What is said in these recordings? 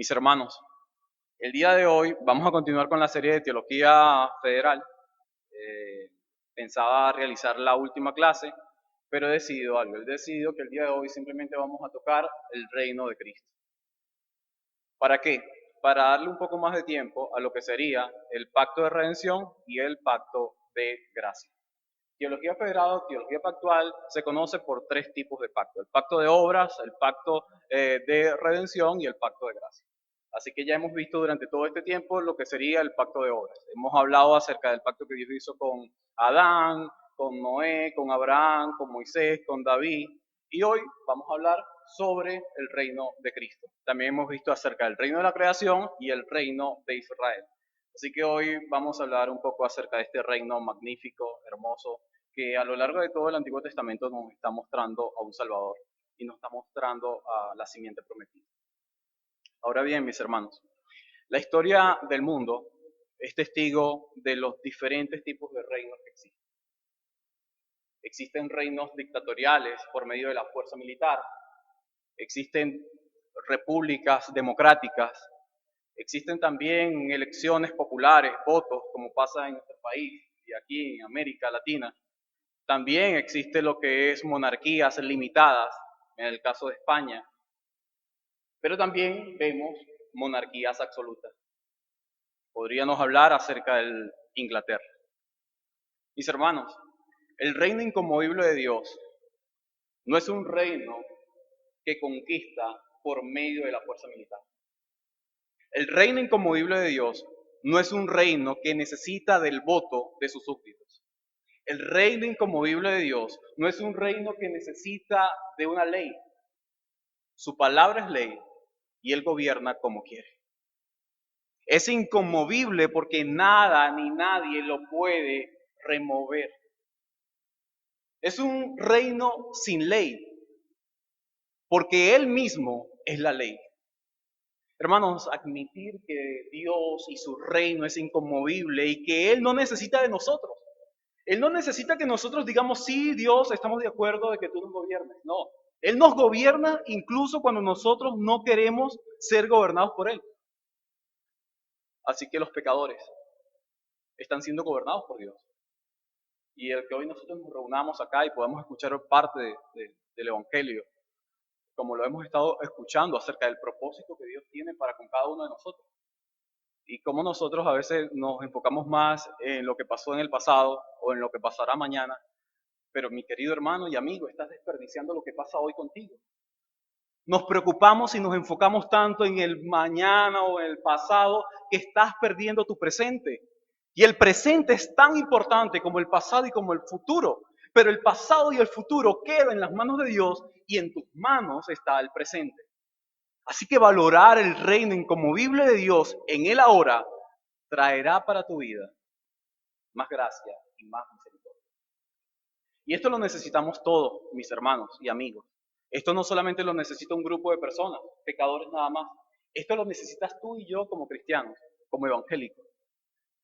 Mis hermanos, el día de hoy vamos a continuar con la serie de Teología Federal. Eh, Pensaba realizar la última clase, pero he decidido algo. He decidido que el día de hoy simplemente vamos a tocar el reino de Cristo. ¿Para qué? Para darle un poco más de tiempo a lo que sería el pacto de redención y el pacto de gracia. Teología federal o teología pactual se conoce por tres tipos de pacto: el pacto de obras, el pacto de redención y el pacto de gracia. Así que ya hemos visto durante todo este tiempo lo que sería el pacto de obras. Hemos hablado acerca del pacto que Dios hizo con Adán, con Noé, con Abraham, con Moisés, con David. Y hoy vamos a hablar sobre el reino de Cristo. También hemos visto acerca del reino de la creación y el reino de Israel. Así que hoy vamos a hablar un poco acerca de este reino magnífico, hermoso, que a lo largo de todo el Antiguo Testamento nos está mostrando a un Salvador y nos está mostrando a la simiente prometida. Ahora bien, mis hermanos, la historia del mundo es testigo de los diferentes tipos de reinos que existen. Existen reinos dictatoriales por medio de la fuerza militar, existen repúblicas democráticas, existen también elecciones populares, votos, como pasa en nuestro país y aquí en América Latina. También existe lo que es monarquías limitadas, en el caso de España, pero también vemos monarquías absolutas. Podríamos hablar acerca de Inglaterra. Mis hermanos, el reino inconmovible de Dios no es un reino que conquista por medio de la fuerza militar. El reino inconmovible de Dios no es un reino que necesita del voto de sus súbditos. El reino inconmovible de Dios no es un reino que necesita de una ley. Su palabra es ley y Él gobierna como quiere. Es inconmovible porque nada ni nadie lo puede remover. Es un reino sin ley porque Él mismo es la ley. Hermanos, admitir que Dios y su reino es inconmovible y que Él no necesita de nosotros. Él no necesita que nosotros digamos, sí, Dios, estamos de acuerdo de que tú nos gobiernes. No, Él nos gobierna incluso cuando nosotros no queremos ser gobernados por Él. Así que los pecadores están siendo gobernados por Dios. Y el que hoy nosotros nos reunamos acá y podamos escuchar parte del Evangelio, como lo hemos estado escuchando acerca del propósito que Dios tiene para con cada uno de nosotros. Y cómo nosotros a veces nos enfocamos más en lo que pasó en el pasado o en lo que pasará mañana. Pero mi querido hermano y amigo, estás desperdiciando lo que pasa hoy contigo. Nos preocupamos y nos enfocamos tanto en el mañana o en el pasado que estás perdiendo tu presente. Y el presente es tan importante como el pasado y como el futuro. Pero el pasado y el futuro quedan en las manos de Dios y en tus manos está el presente. Así que valorar el reino inconmovible de Dios en el ahora traerá para tu vida más gracia y más misericordia. Y esto lo necesitamos todos, mis hermanos y amigos. Esto no solamente lo necesita un grupo de personas, pecadores nada más. Esto lo necesitas tú y yo como cristianos, como evangélicos.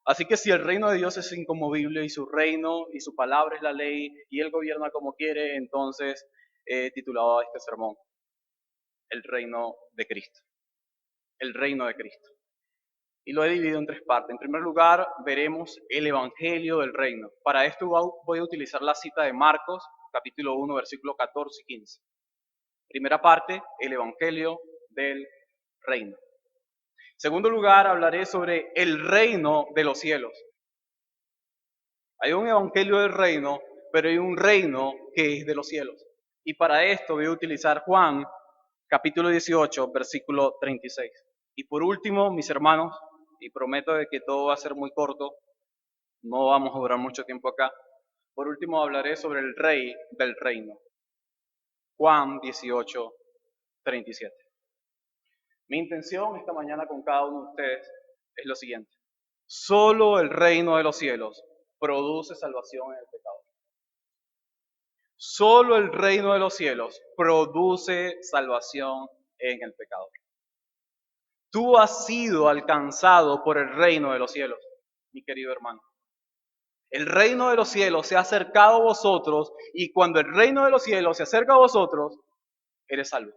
Así que si el reino de Dios es inconmovible y su reino y su palabra es la ley y Él gobierna como quiere, entonces he titulado a este sermón el reino de Cristo. El reino de Cristo. Y lo he dividido en tres partes. En primer lugar, veremos el evangelio del reino. Para esto voy a utilizar la cita de Marcos, capítulo 1, versículos 14 y 15. Primera parte, el evangelio del reino. En segundo lugar, hablaré sobre el reino de los cielos. Hay un evangelio del reino, pero hay un reino que es de los cielos. Y para esto voy a utilizar Juan, capítulo 18, versículo 36. Y por último, mis hermanos, y prometo de que todo va a ser muy corto, no vamos a durar mucho tiempo acá. Por último, hablaré sobre el rey del reino. Juan 18, 37. Mi intención esta mañana con cada uno de ustedes es lo siguiente. Solo el reino de los cielos produce salvación en el pecado. Solo el reino de los cielos produce salvación en el pecado. Tú has sido alcanzado por el reino de los cielos, mi querido hermano. El reino de los cielos se ha acercado a vosotros y cuando el reino de los cielos se acerca a vosotros, eres salvo.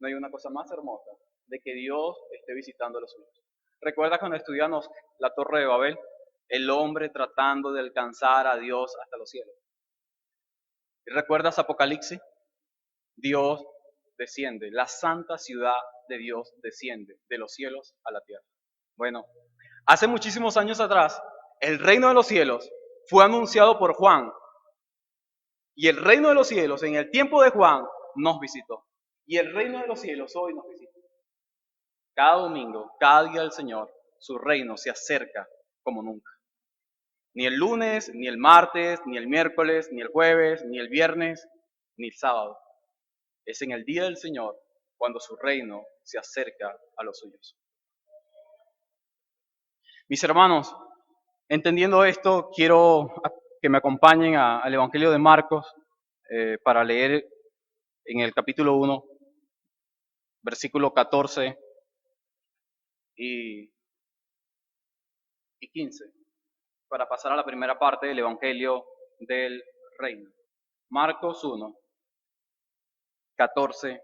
No hay una cosa más hermosa de que Dios esté visitando a los suyos. ¿Recuerdas cuando estudiamos la Torre de Babel? El hombre tratando de alcanzar a Dios hasta los cielos. ¿Y recuerdas Apocalipsis? Dios desciende, la santa ciudad de Dios desciende de los cielos a la tierra. Bueno, hace muchísimos años atrás, el reino de los cielos fue anunciado por Juan. Y el reino de los cielos en el tiempo de Juan nos visitó. Y el reino de los cielos hoy nos visita. Cada domingo, cada día del Señor, su reino se acerca como nunca. Ni el lunes, ni el martes, ni el miércoles, ni el jueves, ni el viernes, ni el sábado. Es en el día del Señor cuando su reino se acerca a los suyos. Mis hermanos, entendiendo esto, quiero que me acompañen al Evangelio de Marcos para leer en el capítulo 1, versículo 14 y 15, para pasar a la primera parte del Evangelio del Reino. Marcos 1, 14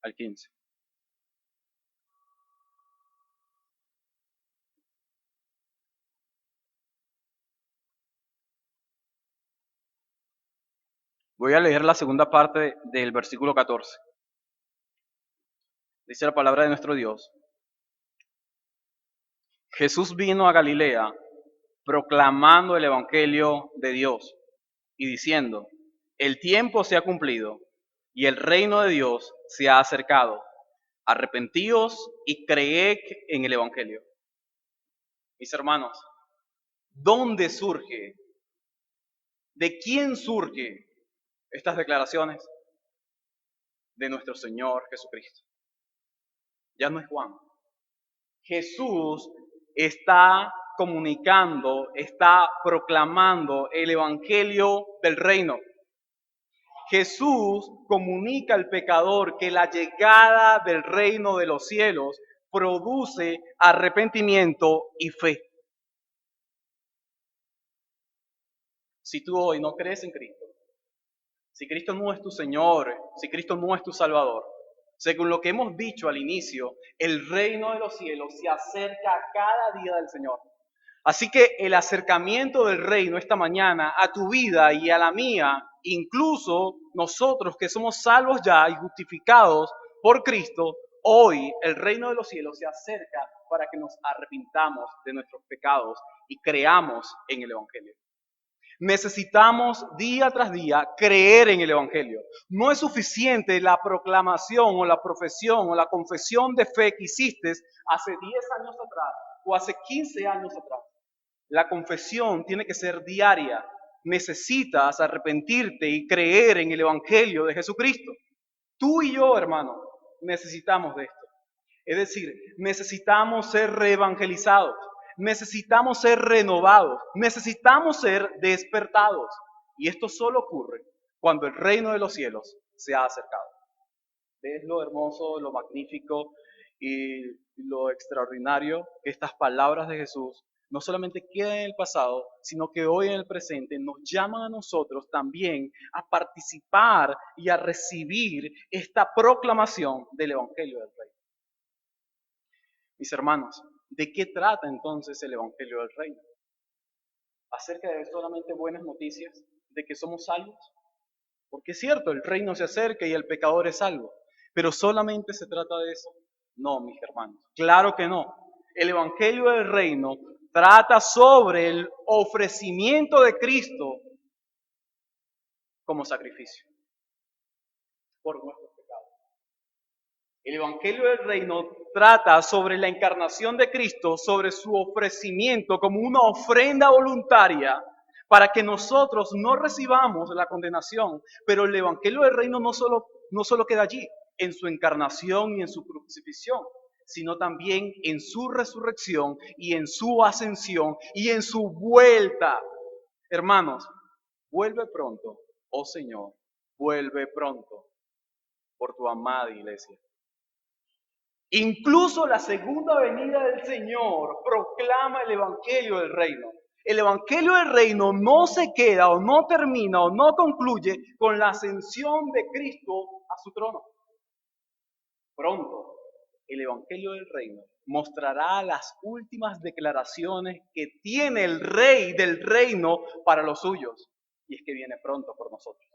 al 15. Voy a leer la segunda parte del versículo 14. Dice la palabra de nuestro Dios. Jesús vino a Galilea proclamando el Evangelio de Dios y diciendo, el tiempo se ha cumplido y el reino de Dios se ha acercado. Arrepentíos y creed en el Evangelio. Mis hermanos, ¿dónde surge? ¿De quién surge estas declaraciones? De nuestro Señor Jesucristo. Ya no es Juan. Jesús está comunicando, está proclamando el Evangelio del reino. Jesús comunica al pecador que la llegada del reino de los cielos produce arrepentimiento y fe. Si tú hoy no crees en Cristo, si Cristo no es tu Señor, si Cristo no es tu Salvador, según lo que hemos dicho al inicio, el reino de los cielos se acerca a cada día del Señor. Así que el acercamiento del reino esta mañana a tu vida y a la mía, incluso nosotros que somos salvos ya y justificados por Cristo, hoy el reino de los cielos se acerca para que nos arrepintamos de nuestros pecados y creamos en el Evangelio. Necesitamos día tras día creer en el Evangelio. No es suficiente la proclamación o la profesión o la confesión de fe que hiciste hace 10 años atrás o hace 15 años atrás. La confesión tiene que ser diaria. Necesitas arrepentirte y creer en el Evangelio de Jesucristo. Tú y yo, hermano, necesitamos de esto. Es decir, necesitamos ser reevangelizados. Necesitamos ser renovados, necesitamos ser despertados. Y esto solo ocurre cuando el reino de los cielos se ha acercado. ¿Ves lo hermoso, lo magnífico y lo extraordinario que estas palabras de Jesús no solamente quedan en el pasado, sino que hoy en el presente nos llaman a nosotros también a participar y a recibir esta proclamación del Evangelio del Reino? Mis hermanos, ¿de qué trata entonces el Evangelio del Reino? ¿Acerca de solamente buenas noticias de que somos salvos? Porque es cierto, el reino se acerca y el pecador es salvo, pero solamente se trata de eso. No, mis hermanos, claro que no. El Evangelio del Reino trata sobre el ofrecimiento de Cristo como sacrificio por nuestros pecados. El Evangelio del Reino trata sobre la encarnación de Cristo, sobre su ofrecimiento como una ofrenda voluntaria para que nosotros no recibamos la condenación. Pero el Evangelio del Reino no solo queda allí, en su encarnación y en su crucifixión, sino también en su resurrección y en su ascensión y en su vuelta. Hermanos, vuelve pronto, oh Señor, vuelve pronto por tu amada iglesia. Incluso la segunda venida del Señor proclama el Evangelio del Reino. El Evangelio del Reino no se queda o no termina o no concluye con la ascensión de Cristo a su trono. Pronto, el Evangelio del Reino mostrará las últimas declaraciones que tiene el Rey del Reino para los suyos. Y es que viene pronto por nosotros.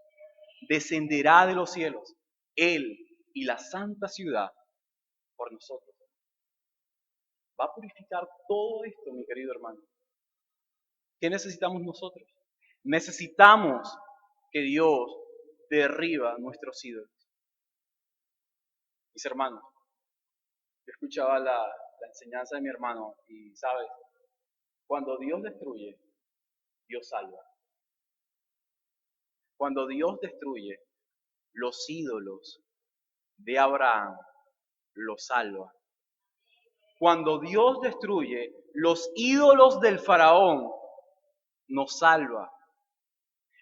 Descenderá de los cielos, Él y la santa ciudad por nosotros. Va a purificar todo esto, mi querido hermano. ¿Qué necesitamos nosotros? Necesitamos que Dios derriba nuestros ídolos. Mis hermanos, yo escuchaba la enseñanza de mi hermano y, ¿sabes? Cuando Dios destruye, Dios salva. Cuando Dios destruye los ídolos de Abraham, los salva. Cuando Dios destruye los ídolos del faraón, nos salva.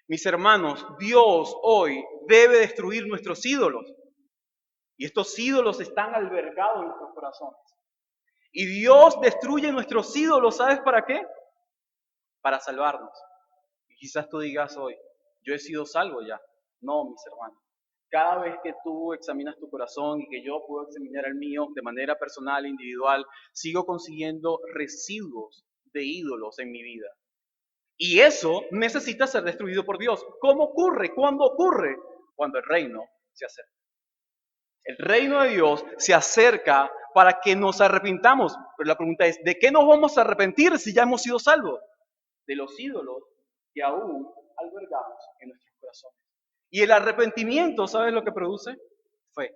Mis hermanos, Dios hoy debe destruir nuestros ídolos. Y estos ídolos están albergados en nuestros corazones. Y Dios destruye nuestros ídolos, ¿sabes para qué? Para salvarnos. Y quizás tú digas hoy, yo he sido salvo ya. No, mis hermanos. Cada vez que tú examinas tu corazón y que yo puedo examinar el mío de manera personal, individual, sigo consiguiendo residuos de ídolos en mi vida. Y eso necesita ser destruido por Dios. ¿Cómo ocurre? ¿Cuándo ocurre? Cuando el reino se acerca. El reino de Dios se acerca para que nos arrepintamos. Pero la pregunta es, ¿de qué nos vamos a arrepentir si ya hemos sido salvos? De los ídolos que aún albergamos en nuestros corazones. Y el arrepentimiento, ¿sabes lo que produce? Fe.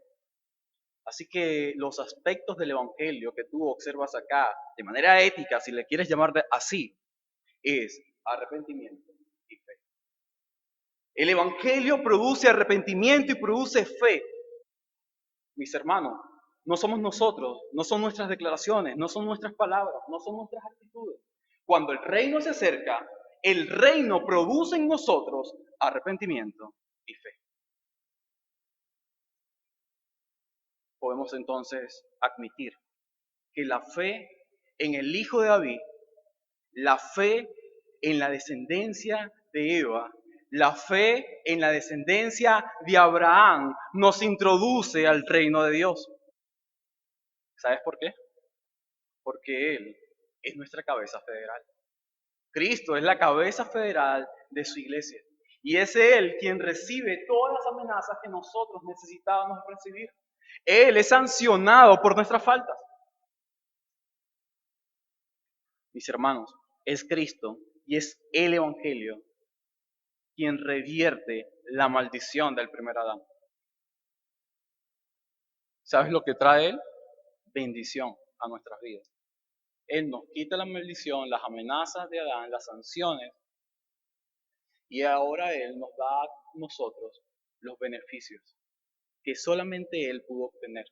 Así que los aspectos del Evangelio que tú observas acá, de manera ética, si le quieres llamar así, es arrepentimiento y fe. El Evangelio produce arrepentimiento y produce fe. Mis hermanos, no somos nosotros, no son nuestras declaraciones, no son nuestras palabras, no son nuestras actitudes. Cuando el reino se acerca, el reino produce en nosotros arrepentimiento y fe. Podemos entonces admitir que la fe en el Hijo de David, la fe en la descendencia de Eva, la fe en la descendencia de Abraham nos introduce al reino de Dios. ¿Sabes por qué? Porque Él es nuestra cabeza federal. Cristo es la cabeza federal de su iglesia. Y es Él quien recibe todas las amenazas que nosotros necesitábamos recibir. Él es sancionado por nuestras faltas. Mis hermanos, es Cristo y es el Evangelio quien revierte la maldición del primer Adán. ¿Sabes lo que trae Él? Bendición a nuestras vidas. Él nos quita la maldición, las amenazas de Adán, las sanciones, y ahora Él nos da a nosotros los beneficios que solamente Él pudo obtener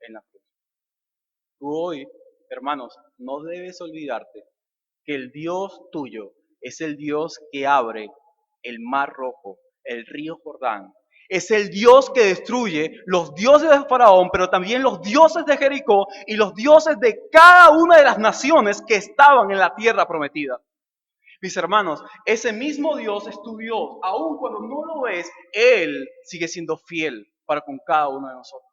en la cruz. Tú hoy, hermanos, no debes olvidarte que el Dios tuyo es el Dios que abre el mar rojo, el río Jordán. Es el Dios que destruye los dioses de Faraón, pero también los dioses de Jericó y los dioses de cada una de las naciones que estaban en la tierra prometida. Mis hermanos, ese mismo Dios es tu Dios. Aun cuando no lo ves, Él sigue siendo fiel para con cada uno de nosotros.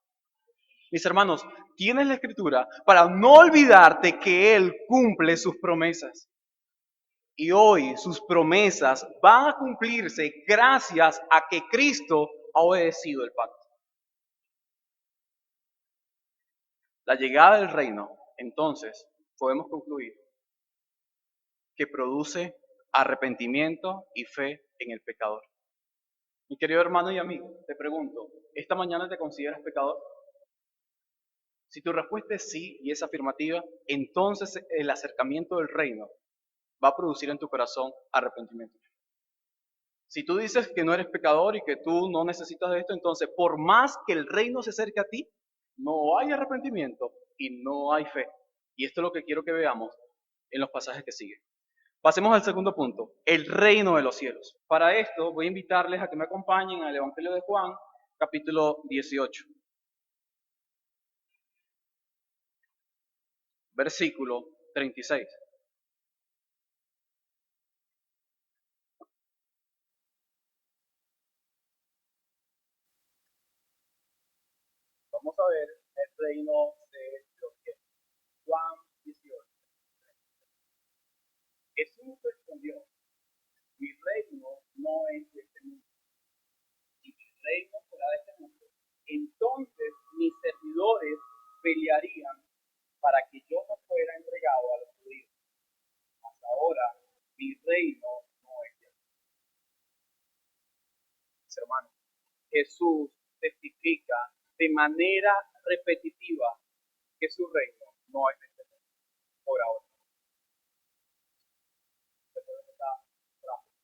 Mis hermanos, tienes la escritura para no olvidarte que Él cumple sus promesas. Y hoy sus promesas van a cumplirse gracias a que Cristo ha obedecido el pacto. La llegada del reino, entonces, podemos concluir que produce arrepentimiento y fe en el pecador. Mi querido hermano y amigo, te pregunto, ¿esta mañana te consideras pecador? Si tu respuesta es sí y es afirmativa, entonces el acercamiento del reino va a producir en tu corazón arrepentimiento. Si tú dices que no eres pecador y que tú no necesitas de esto, entonces por más que el reino se acerque a ti, no hay arrepentimiento y no hay fe. Y esto es lo que quiero que veamos en los pasajes que siguen. Pasemos al segundo punto, el reino de los cielos. Para esto voy a invitarles a que me acompañen al Evangelio de Juan, capítulo 18. Versículo 36. Vamos a ver reino de los cielos. Juan 18. Jesús respondió, mi reino no es de este mundo. Si mi reino fuera de este mundo, entonces mis servidores pelearían para que yo no fuera entregado a los judíos. Hasta ahora, mi reino no es de aquí. Mis hermanos, Jesús testifica de manera repetitiva que su reino no es de este mundo, por ahora.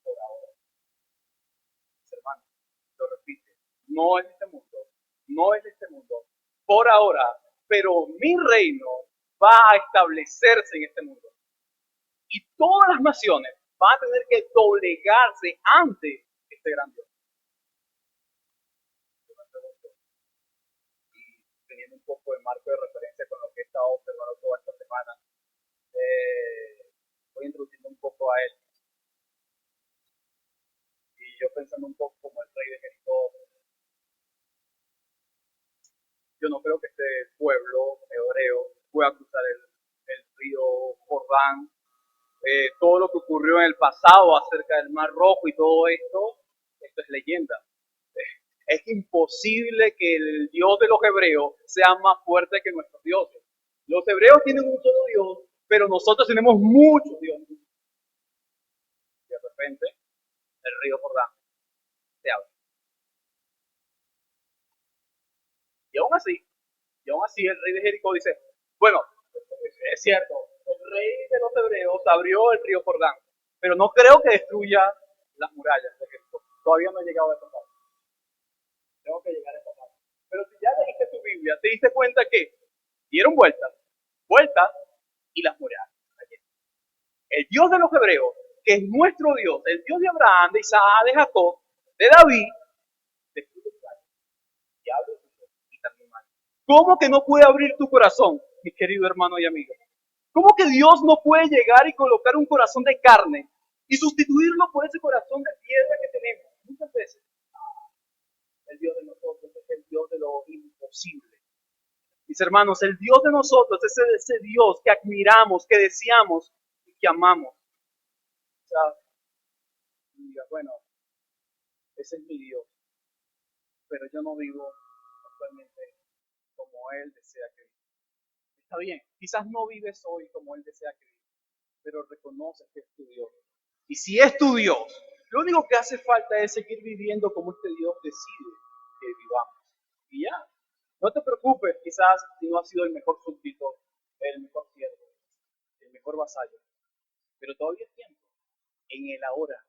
Por ahora. Mis hermanos, lo repite, no es de este mundo, no es de este mundo, por ahora, pero mi reino va a establecerse en este mundo. Y todas las naciones van a tener que doblegarse ante este gran Dios. Y teniendo un poco de marco de referencia con lo que he estado observando toda esta semana, voy introduciendo un poco a él. Y yo pensando un poco como el rey de Jericó, yo no creo que este pueblo hebreo pueda cruzar el río Jordán. Todo lo que ocurrió en el pasado acerca del Mar Rojo y todo esto es leyenda. Es imposible que el Dios de los hebreos sea más fuerte que nuestros dioses. Los hebreos tienen un solo Dios, pero nosotros tenemos muchos dioses. Y de repente, el río Jordán se abre. Y aún así el rey de Jericó dice, bueno, es cierto, el rey de los hebreos abrió el río Jordán, pero no creo que destruya las murallas de Jericó. Todavía no he llegado a esa parte. Tengo que llegar a esa parte. Pero si ya leíste tu Biblia, te diste cuenta que dieron vueltas, y las murallas. El Dios de los hebreos, que es nuestro Dios, el Dios de Abraham, de Isaac, de Jacob, de David, destruye y abre y también mal. ¿Cómo que no puede abrir tu corazón, mi querido hermano y amigo? ¿Cómo que Dios no puede llegar y colocar un corazón de carne y sustituirlo por ese corazón de piedra que tenemos? Muchas veces el Dios de nosotros es el Dios de lo imposible. Mis hermanos, el Dios de nosotros es ese Dios que admiramos, que deseamos y que amamos. O sea, diga, bueno, ese es mi Dios, pero yo no vivo actualmente como Él desea que viva. Está bien, quizás no vives hoy como Él desea que viva, pero reconoces que es tu Dios. Y si es tu Dios, lo único que hace falta es seguir viviendo como este Dios decide que vivamos. Y ya, no te preocupes quizás si no has sido el mejor súbdito, el mejor siervo, el mejor vasallo, pero todavía es tiempo, en el ahora.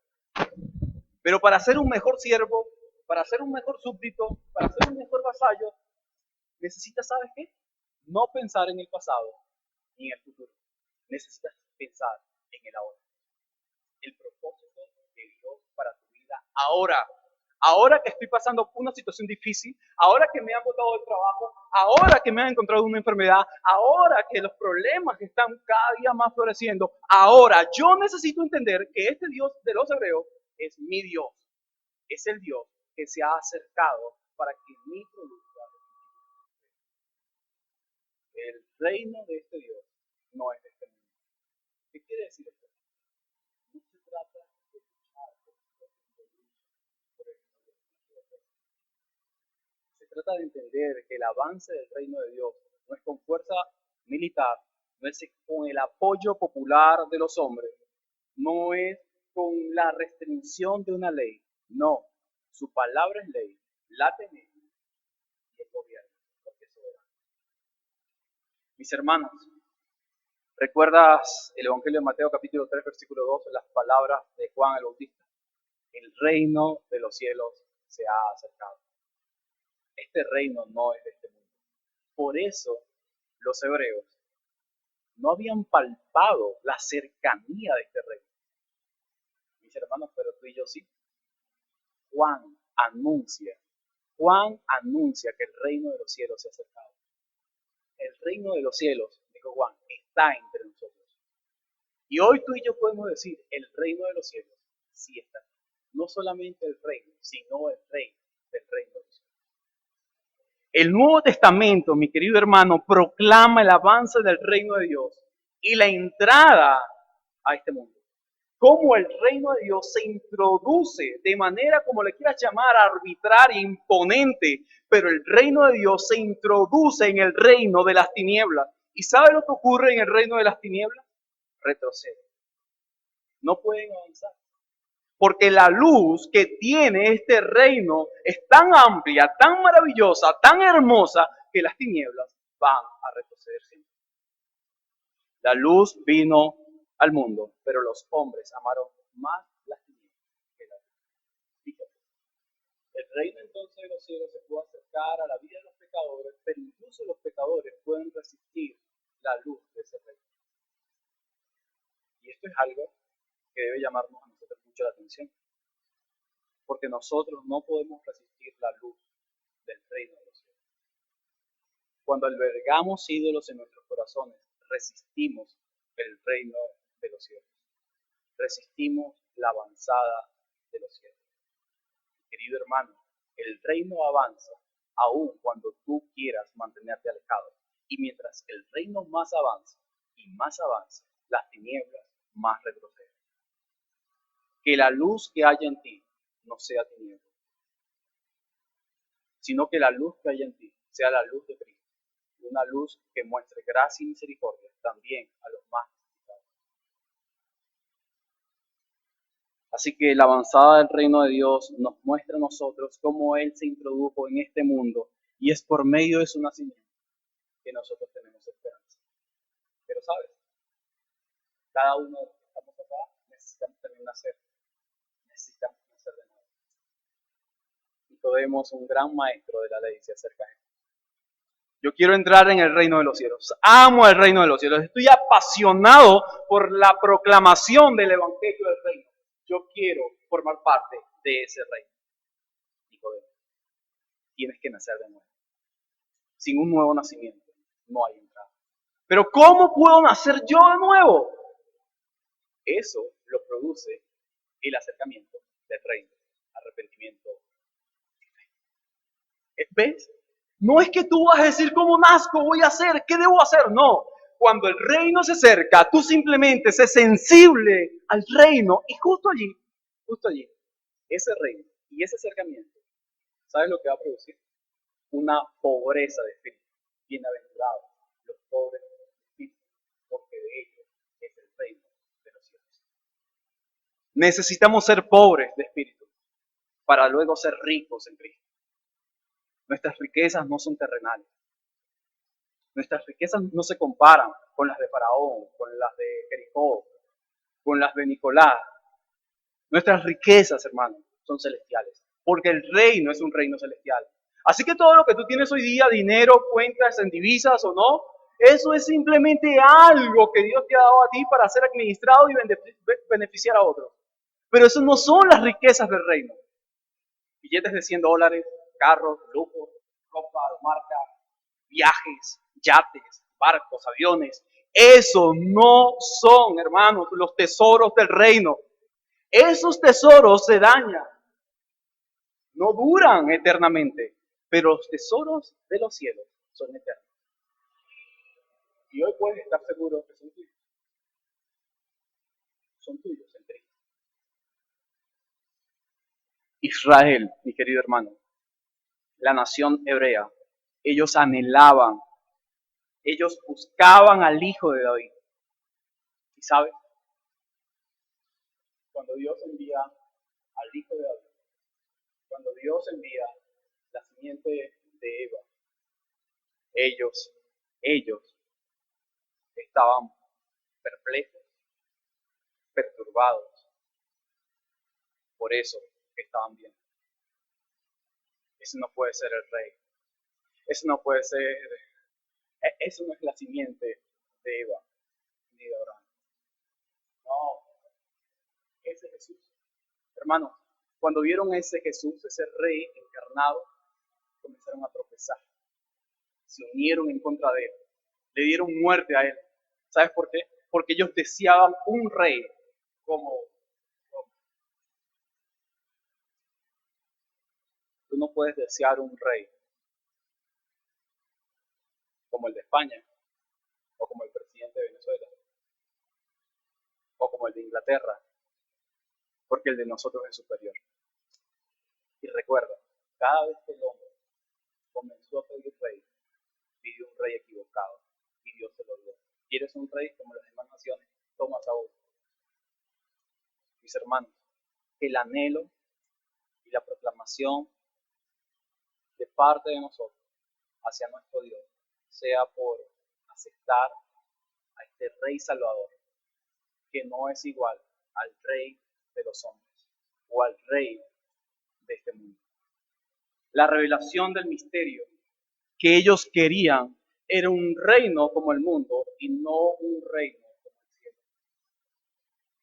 Pero para ser un mejor siervo, para ser un mejor súbdito, para ser un mejor vasallo, necesitas, ¿sabes qué? No pensar en el pasado ni en el futuro. Necesitas pensar en el ahora. El propósito de Dios para tu vida ahora. Ahora que estoy pasando una situación difícil, ahora que me han botado del trabajo, ahora que me han encontrado una enfermedad, ahora que los problemas están cada día más floreciendo, ahora yo necesito entender que este Dios de los hebreos es mi Dios. Es el Dios que se ha acercado para que mi produzca. El reino de este Dios no es de este mundo. ¿Qué quiere decir esto? No se trata de luchar por el mundo. Se trata de entender que el avance del reino de Dios no es con fuerza militar, no es con el apoyo popular de los hombres, no es con la restricción de una ley, no, su palabra es ley, la tenéis y el gobierno, porque es soberano. Mis hermanos, ¿recuerdas el Evangelio de Mateo capítulo 3 versículo 2, las palabras de Juan el Bautista? El reino de los cielos se ha acercado. Este reino no es de este mundo. Por eso los hebreos no habían palpado la cercanía de este reino. Mis hermanos, pero tú y yo sí. Juan anuncia que el reino de los cielos se ha acercado. El reino de los cielos, dijo Juan, está entre nosotros. Y hoy tú y yo podemos decir, el reino de los cielos sí está. No solamente el reino, sino el rey del reino de los cielos. El Nuevo Testamento, mi querido hermano, proclama el avance del reino de Dios y la entrada a este mundo. Cómo el reino de Dios se introduce de manera, como le quieras llamar, arbitraria, imponente, pero el reino de Dios se introduce en el reino de las tinieblas. ¿Y sabe lo que ocurre en el reino de las tinieblas? Retrocede. No pueden avanzar. Porque la luz que tiene este reino es tan amplia, tan maravillosa, tan hermosa, que las tinieblas van a retroceder siempre. La luz vino al mundo, pero los hombres amaron más las tinieblas que la luz. Fíjate, el reino entonces de los cielos se puede acercar a la vida de los pecadores, pero incluso los pecadores pueden resistir la luz de ese reino. Y esto es algo que debe llamarnos a nosotros mucho la atención, porque nosotros no podemos resistir la luz del reino de los cielos. Cuando albergamos ídolos en nuestros corazones, resistimos el reino de los cielos. Resistimos la avanzada de los cielos. Querido hermano, el reino avanza aun cuando tú quieras mantenerte alejado. Y mientras el reino más avanza y más avanza, las tinieblas más retroceden. Que la luz que haya en ti no sea tiniebla, sino que la luz que haya en ti sea la luz de Cristo. Una luz que muestre gracia y misericordia también a los más necesitados. Así que la avanzada del reino de Dios nos muestra a nosotros cómo Él se introdujo en este mundo y es por medio de su nacimiento que nosotros tenemos esperanza. Pero sabes, cada uno de los que estamos acá necesitamos también nacer. Necesitamos nacer de nuevo. Nicodemo es un gran maestro de la ley, se acerca a él. Yo quiero entrar en el reino de los cielos. Amo el reino de los cielos. Estoy apasionado por la proclamación del evangelio del reino. Yo quiero formar parte de ese reino. Nicodemo, tienes que nacer de nuevo. Sin un nuevo nacimiento no hay entrada. Pero ¿cómo puedo nacer yo de nuevo? Eso lo produce el acercamiento del reino, arrepentimiento. ¿Ves? No es que tú vas a decir cómo nazco, voy a hacer, qué debo hacer. No, cuando el reino se acerca, tú simplemente sé sensible al reino y justo allí, ese reino y ese acercamiento, ¿sabes lo que va a producir? Una pobreza de espíritu. Bienaventurados los pobres de espíritu, porque de ellos es el reino de los cielos. Necesitamos ser pobres de espíritu para luego ser ricos en Cristo. Nuestras riquezas no son terrenales. Nuestras riquezas no se comparan con las de Faraón, con las de Jericó, con las de Nicolás. Nuestras riquezas, hermanos, son celestiales, porque el reino es un reino celestial. Así que todo lo que tú tienes hoy día, dinero, cuentas en divisas o no, eso es simplemente algo que Dios te ha dado a ti para ser administrado y beneficiar a otros. Pero eso no son las riquezas del reino. Billetes de $100, carros, lujos, ropa de marca, viajes, yates, barcos, aviones. Eso no son, hermanos, los tesoros del reino. Esos tesoros se dañan, no duran eternamente, pero los tesoros de los cielos son eternos. Y hoy puedes estar seguro que son tuyos. Son tuyos en Cristo. Israel, mi querido hermano, la nación hebrea, ellos anhelaban, ellos buscaban al hijo de David. ¿Y sabes? Cuando Dios envía al hijo de David, cuando Dios envía la simiente de Eva, ellos estaban perplejos, perturbados, por eso estaban bien. Ese no puede ser el rey, ese no puede ser, eso no es la simiente de Eva ni de Abraham. No, ese es Jesús. Hermanos, cuando vieron ese Jesús, ese rey encarnado, comenzaron a tropezar. Se unieron en contra de él. Le dieron muerte a él. ¿Sabes por qué? Porque ellos deseaban un rey como tú no puedes desear un rey como el de España, o como el presidente de Venezuela, o como el de Inglaterra, porque el de nosotros es superior. Y recuerda, cada vez que el hombre comenzó a pedir rey, pidió un rey equivocado y Dios se lo dio. ¿Quieres un rey como las demás naciones? Toma Saúl. Mis hermanos, el anhelo y la proclamación de parte de nosotros hacia nuestro Dios sea por aceptar a este Rey Salvador, que no es igual al Rey de los hombres o al Rey de este mundo. La revelación del misterio que ellos querían era un reino como el mundo y no un reino como el cielo.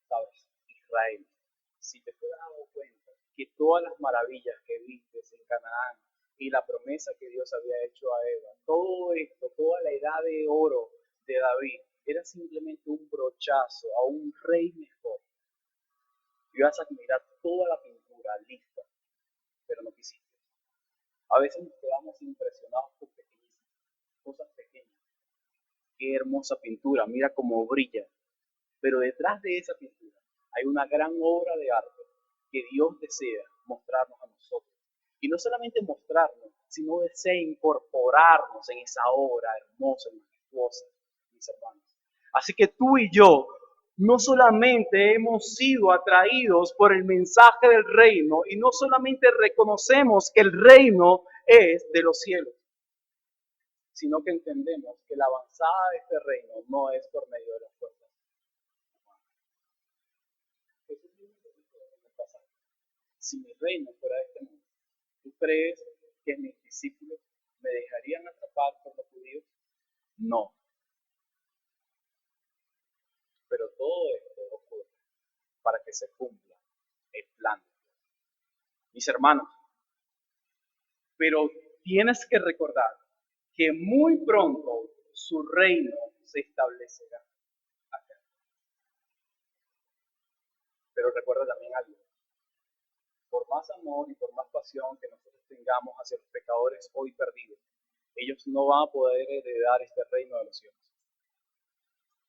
¿Sabes? Israel, si te fueras dado cuenta que todas las maravillas que viste en Canaán y la promesa que Dios había hecho a Eva, todo esto, toda la edad de oro de David, era simplemente un brochazo a un rey mejor. Y vas a admirar toda la pintura lista, pero no quisiste. A veces nos quedamos impresionados por pequeñísimas cosas pequeñas. Qué hermosa pintura, mira cómo brilla. Pero detrás de esa pintura hay una gran obra de arte que Dios desea mostrarnos a nosotros. Y no solamente mostrarnos, sino desea incorporarnos en esa obra hermosa y majestuosa, mis hermanos. Así que tú y yo no solamente hemos sido atraídos por el mensaje del reino y no solamente reconocemos que el reino es de los cielos, sino que entendemos que la avanzada de este reino no es por medio de las fuerzas. Eso es lo único que puede pasar. Si mi reino fuera de este mundo, ¿tú crees que mis discípulos me dejarían atrapar por los judíos? No. Pero todo esto ocurre para que se cumpla el plan. Mis hermanos, pero tienes que recordar que muy pronto su reino se establecerá acá. Pero recuerda también algo. Por más amor y por más pasión que nosotros tengamos hacia los pecadores hoy perdidos, ellos no van a poder heredar este reino de los cielos.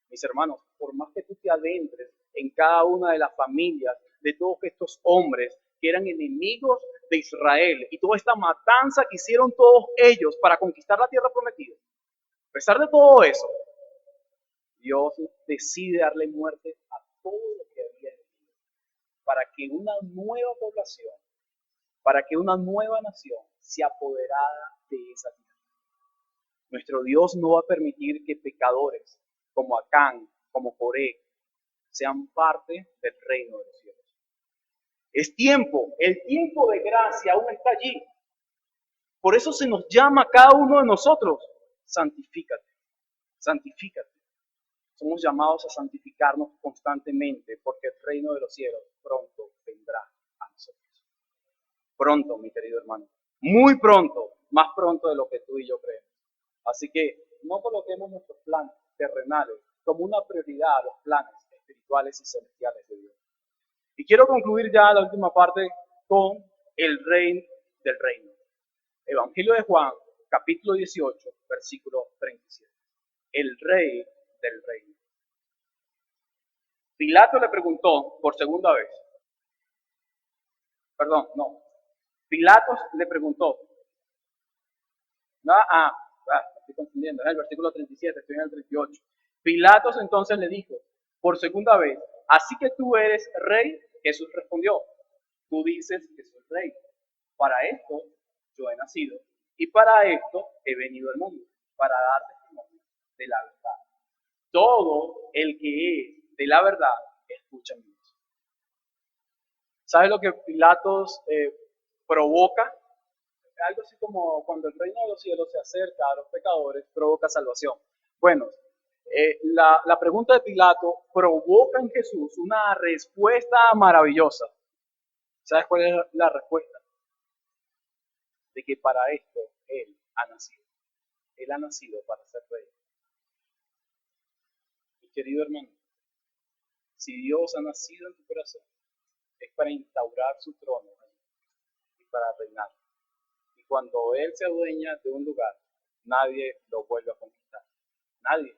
Mis hermanos, por más que tú te adentres en cada una de las familias de todos estos hombres que eran enemigos de Israel y toda esta matanza que hicieron todos ellos para conquistar la tierra prometida, a pesar de todo eso, Dios decide darle muerte a todo lo que había vivido para que una nueva población, para que una nueva nación se apoderara de esa tierra. Nuestro Dios no va a permitir que pecadores como Acán, como Coré, sean parte del reino de los cielos. Es tiempo, el tiempo de gracia aún está allí. Por eso se nos llama a cada uno de nosotros, santifícate, santifícate. Somos llamados a santificarnos constantemente porque el reino de los cielos pronto vendrá a nosotros. Pronto, mi querido hermano, muy pronto, más pronto de lo que tú y yo creemos. Así que no coloquemos nuestros planes terrenales como una prioridad a los planes espirituales y celestiales de Dios. Y quiero concluir ya la última parte con el rey del reino. Evangelio de Juan, capítulo 18, versículo 37. El rey del reino. Pilato le preguntó por segunda vez. Pilatos le preguntó. Estoy confundiendo, es el versículo 37, estoy en el 38. Pilatos entonces le dijo, por segunda vez, ¿así que tú eres rey? Jesús respondió, tú dices que soy rey. Para esto yo he nacido y para esto he venido al mundo, para dar testimonio de la verdad. Todo el que es de la verdad, escucha mi voz. ¿Sabes lo que Pilatos provoca? Algo así como cuando el reino de los cielos se acerca a los pecadores, provoca salvación. Bueno, la pregunta de Pilato provoca en Jesús una respuesta maravillosa. ¿Sabes cuál es la respuesta? De que para esto Él ha nacido. Él ha nacido para ser rey. Mi querido hermano, si Dios ha nacido en tu corazón, es para instaurar su trono y para reinar. Y cuando Él se adueña de un lugar, nadie lo vuelve a conquistar. Nadie.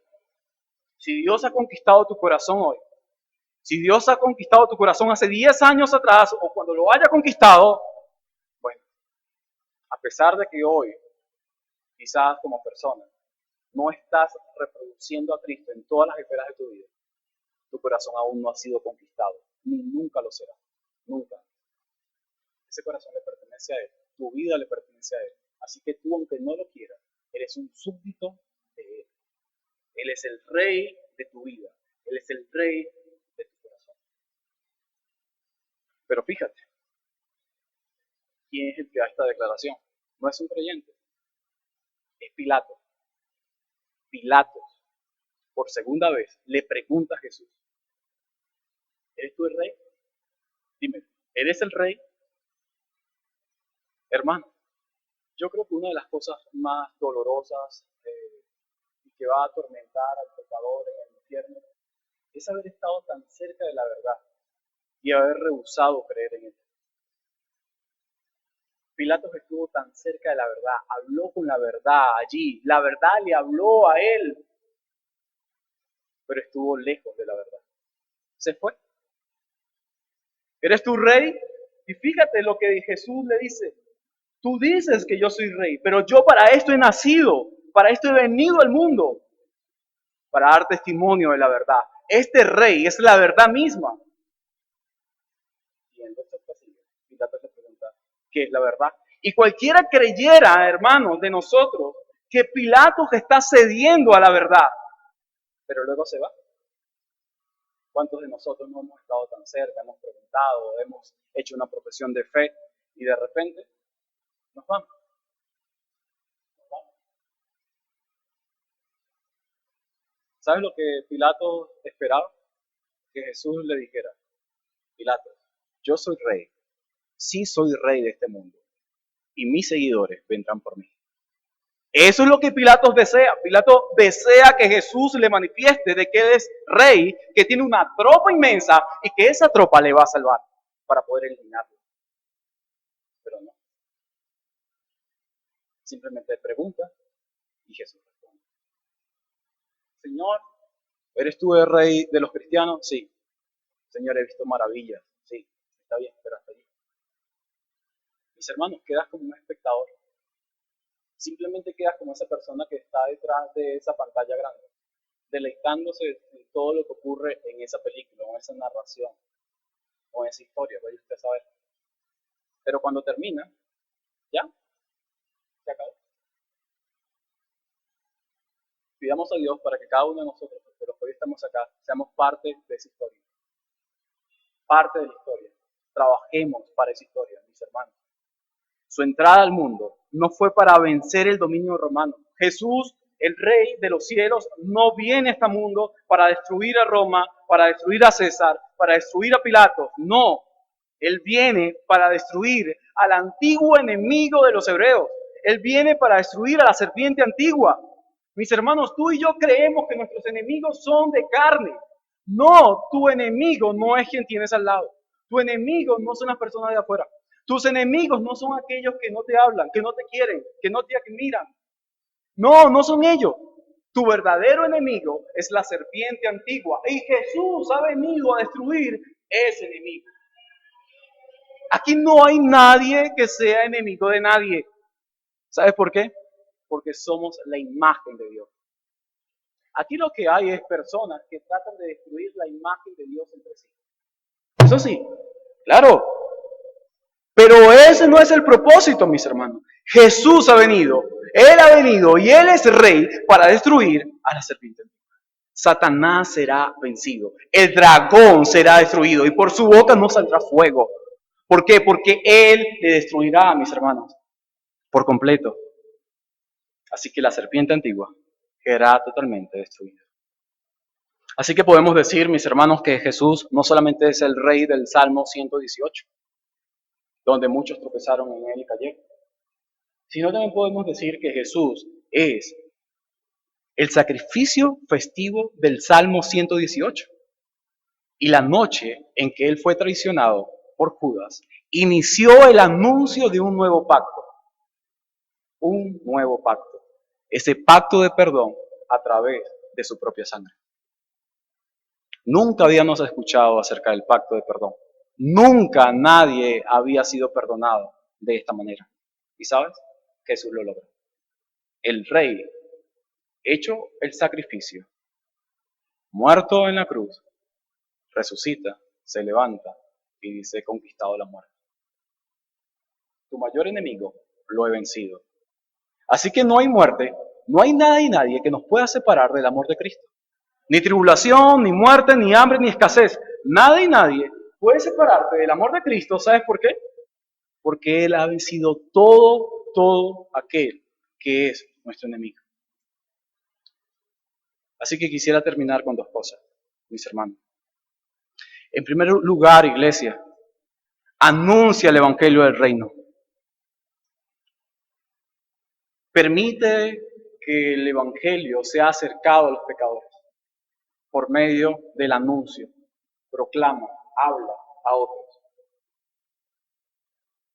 Si Dios ha conquistado tu corazón hoy, si Dios ha conquistado tu corazón hace 10 años atrás o cuando lo haya conquistado, bueno, a pesar de que hoy, quizás como persona, no estás reproduciendo a Cristo en todas las esferas de tu vida, tu corazón aún no ha sido conquistado, ni nunca lo será, nunca. Ese corazón le pertenece a Él, tu vida le pertenece a Él. Así que tú, aunque no lo quieras, eres un súbdito de Él. Él es el rey de tu vida, Él es el rey de tu corazón. Pero fíjate, ¿quién es el que da esta declaración? No es un creyente, es Pilato. Pilato, por segunda vez, le pregunta a Jesús, ¿eres tú el rey? Dime, ¿eres el rey? Hermano, yo creo que una de las cosas más dolorosas y que va a atormentar al pecador en el infierno es haber estado tan cerca de la verdad y haber rehusado creer en ella. Pilatos estuvo tan cerca de la verdad, habló con la verdad allí, la verdad le habló a él, pero estuvo lejos de la verdad. Se fue. ¿Eres tú rey? Y fíjate lo que Jesús le dice. Tú dices que yo soy rey, pero yo para esto he nacido, para esto he venido al mundo, para dar testimonio de la verdad. Este rey es la verdad misma. Y entonces Pilatos le pregunta, ¿qué es la verdad? Y cualquiera creyera, hermanos, de nosotros, que Pilatos está cediendo a la verdad, pero luego se va. ¿Cuántos de nosotros no hemos estado tan cerca, hemos preguntado, hemos hecho una profesión de fe y de repente nos vamos? ¿Sabes lo que Pilato esperaba? Que Jesús le dijera, Pilato, yo soy rey, sí soy rey de este mundo, y mis seguidores vendrán por mí. Eso es lo que Pilato desea. Pilato desea que Jesús le manifieste de que él es rey, que tiene una tropa inmensa y que esa tropa le va a salvar para poder eliminarlo. Pero no. Simplemente pregunta y Jesús responde. Señor, ¿eres tú el rey de los cristianos? Sí. Señor, he visto maravillas. Sí, está bien, pero hasta allí. Mis hermanos, quedas como un espectador. Simplemente quedas como esa persona que está detrás de esa pantalla grande, deleitándose de todo lo que ocurre en esa película, o en esa narración, o en esa historia, vaya usted a saber. Pero cuando termina, ya, se acabó. Pidamos a Dios para que cada uno de nosotros, de los que hoy estamos acá, seamos parte de esa historia. Parte de la historia. Trabajemos para esa historia, mis hermanos. Su entrada al mundo no fue para vencer el dominio romano. Jesús, el Rey de los cielos, no viene a este mundo para destruir a Roma, para destruir a César, para destruir a Pilato. No, Él viene para destruir al antiguo enemigo de los hebreos. Él viene para destruir a la serpiente antigua. Mis hermanos, tú y yo creemos que nuestros enemigos son de carne. No, tu enemigo no es quien tienes al lado. Tu enemigo no son las personas de afuera. Tus enemigos no son aquellos que no te hablan, que no te quieren, que no te admiran. No, no son ellos. Tu verdadero enemigo es la serpiente antigua. Y Jesús ha venido a destruir ese enemigo. Aquí no hay nadie que sea enemigo de nadie. ¿Sabes por qué? Porque somos la imagen de Dios. Aquí lo que hay es personas que tratan de destruir la imagen de Dios entre sí. Eso sí, claro. Pero ese no es el propósito, mis hermanos. Jesús ha venido, Él ha venido y Él es rey para destruir a la serpiente. Satanás será vencido, el dragón será destruido y por su boca no saldrá fuego. ¿Por qué? Porque Él le destruirá, mis hermanos, por completo. Así que la serpiente antigua quedará totalmente destruida. Así que podemos decir, mis hermanos, que Jesús no solamente es el rey del Salmo 118, donde muchos tropezaron en él y cayeron, sino también podemos decir que Jesús es el sacrificio festivo del Salmo 118. Y la noche en que él fue traicionado por Judas, inició el anuncio de un nuevo pacto. Un nuevo pacto. ese pacto de perdón a través de su propia sangre. Nunca habíamos escuchado acerca del pacto de perdón. Nunca nadie había sido perdonado de esta manera. ¿Y sabes? Jesús lo logró. El Rey, hecho el sacrificio, muerto en la cruz, resucita, se levanta y dice, he conquistado la muerte. Tu mayor enemigo lo he vencido. Así que no hay muerte, no hay nada y nadie que nos pueda separar del amor de Cristo. Ni tribulación, ni muerte, ni hambre, ni escasez. Nada y nadie puede separarte del amor de Cristo. ¿Sabes por qué? Porque Él ha vencido todo aquel que es nuestro enemigo. Así que quisiera terminar con dos cosas, mis hermanos. En primer lugar, iglesia, anuncia el Evangelio del Reino. Permite que el Evangelio sea acercado a los pecadores por medio del anuncio. Proclama, habla a otros.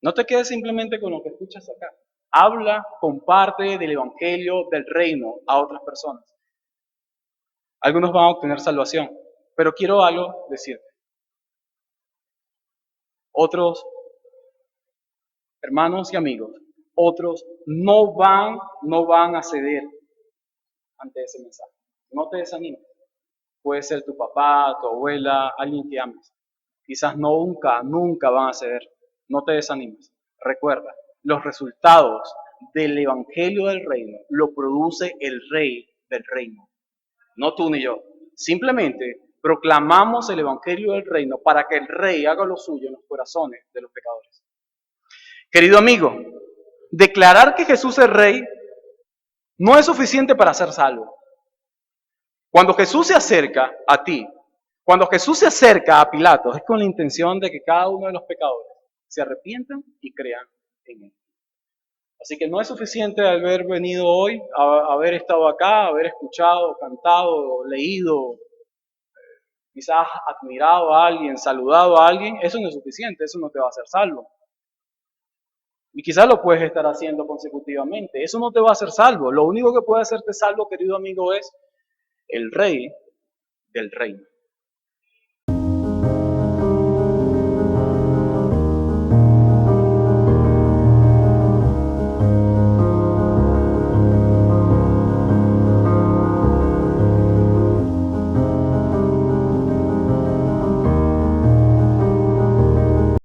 No te quedes simplemente con lo que escuchas acá. Habla, comparte del Evangelio del Reino a otras personas. Algunos van a obtener salvación, pero quiero algo decirte. Otros hermanos y amigos, otros no van a ceder ante ese mensaje. No te desanimes. Puede ser tu papá, tu abuela, alguien que ames. Quizás nunca van a ceder. No te desanimes. Recuerda, los resultados del Evangelio del Reino lo produce el Rey del Reino. No tú ni yo. Simplemente proclamamos el Evangelio del Reino para que el Rey haga lo suyo en los corazones de los pecadores. Querido amigo, declarar que Jesús es Rey no es suficiente para ser salvo. Cuando Jesús se acerca a ti, cuando Jesús se acerca a Pilatos, es con la intención de que cada uno de los pecadores se arrepientan y crean en Él. Así que no es suficiente haber venido hoy, haber estado acá, haber escuchado, cantado, leído, quizás admirado a alguien, saludado a alguien. Eso no es suficiente, eso no te va a hacer salvo. Y quizás lo puedes estar haciendo consecutivamente. Eso no te va a hacer salvo. Lo único que puede hacerte salvo, querido amigo, es el Rey del Reino.